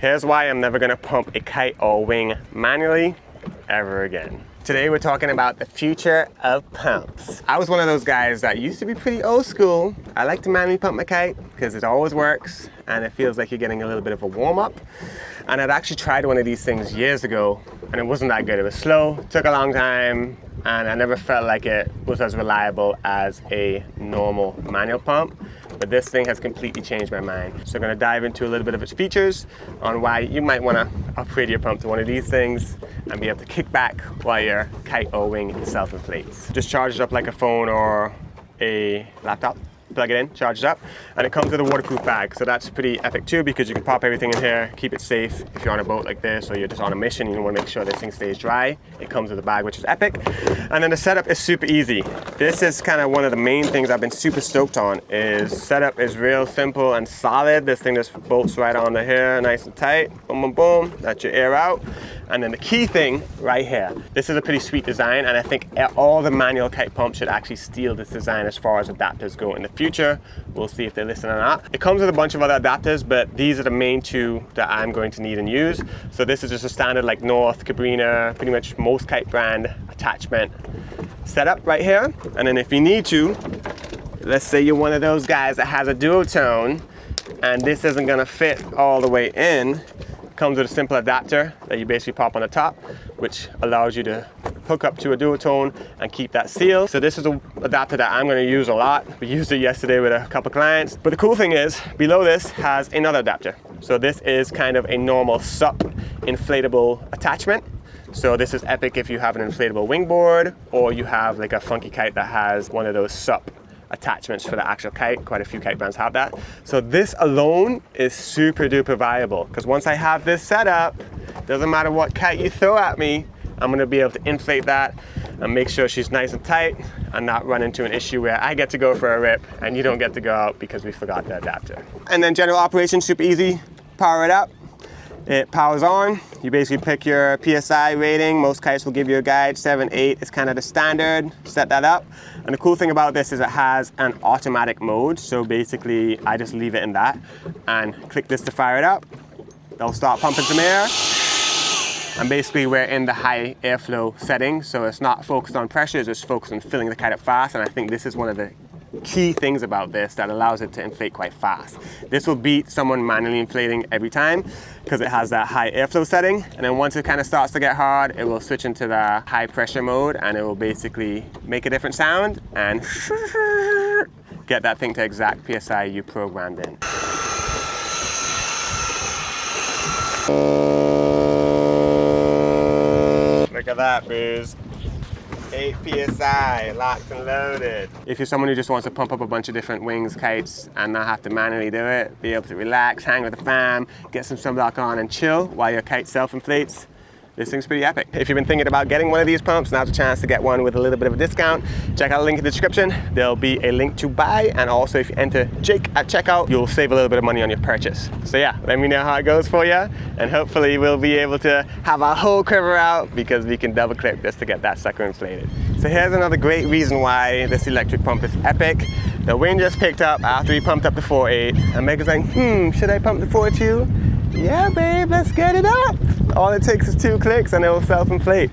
Here's why I'm never gonna pump a kite or wing manually ever again. Today we're talking about the future of pumps. I was one of those guys that used to be pretty old school. I like to manually pump my kite because it always works and it feels like you're getting a little bit of a warm up. And I'd actually tried one of these things years ago and it wasn't that good. It was slow, took a long time, and I never felt like it was as reliable as a normal manual pump. But this thing has completely changed my mind. So I'm gonna dive into a little bit of its features on why you might wanna upgrade your pump to one of these things and be able to kick back while your kite or wing self-inflates. Just charge it up like a phone or a laptop. Plug it in, charge it up, and it comes with a waterproof bag. So that's pretty epic too, because you can pop everything in here, keep it safe. If you're on a boat like this or you're just on a mission, you want to make sure this thing stays dry. It comes with a bag, which is epic. And then the setup is super easy. This is kind of one of the main things I've been super stoked on. Is setup is real simple and solid. This thing just bolts right on the here, nice and tight. Boom, boom, boom. That's your air out. And then the key thing right here. This is a pretty sweet design, and I think all the manual kite pumps should actually steal this design as far as adapters go in the future. We'll see if they listen or not. It comes with a bunch of other adapters, but these are the main two that I'm going to need and use. So this is just a standard like North, Cabrina, pretty much most kite brand attachment setup right here. And then if you need to, let's say you're one of those guys that has a duotone and this isn't gonna fit all the way in, comes with a simple adapter that you basically pop on the top, which allows you to hook up to a duotone and keep that sealed. So this is an adapter that I'm going to use a lot. We used it yesterday with a couple clients. But the cool thing is, below this has another adapter. So this is kind of a normal SUP inflatable attachment. So this is epic if you have an inflatable wingboard or you have like a funky kite that has one of those SUP attachments for the actual kite. Quite a few kite brands have that. So this alone is super duper viable, because once I have this set up, doesn't matter what kite you throw at me, I'm gonna be able to inflate that and make sure she's nice and tight and not run into an issue where I get to go for a rip and you don't get to go out because we forgot the adapter. And then general operation, super easy. Power it up. It powers on. You basically pick your PSI rating. Most kites will give you a guide, 7, 8 is kind of the standard. Set that up. And the cool thing about this is it has an automatic mode. So basically I just leave it in that and click this to fire it up. They'll start pumping some air. And basically we're in the high airflow setting. So it's not focused on pressure, it's just focused on filling the kite up fast. And I think this is one of the key things about this that allows it to inflate quite fast. This will beat someone manually inflating every time because it has that high airflow setting. And then once it kind of starts to get hard, it will switch into the high pressure mode and it will basically make a different sound and get that thing to exact PSI you programmed in. Look at that, Booze. 8 PSI, locked and loaded. If you're someone who just wants to pump up a bunch of different wings, kites, and not have to manually do it, be able to relax, hang with the fam, get some sunblock on and chill while your kite self-inflates, this thing's pretty epic. If you've been thinking about getting one of these pumps, now's a chance to get one with a little bit of a discount. Check out the link in the description. There'll be a link to buy, and also if you enter Jake at checkout, you'll save a little bit of money on your purchase. So yeah, let me know how it goes for you, and hopefully we'll be able to have our whole quiver out because we can double clip this to get that sucker inflated. So here's another great reason why this electric pump is epic. The wind just picked up after we pumped up to 4.8, and Megan's like, should I pump to 4.2? Yeah, babe, let's get it up. All it takes is 2 clicks and it will self-inflate.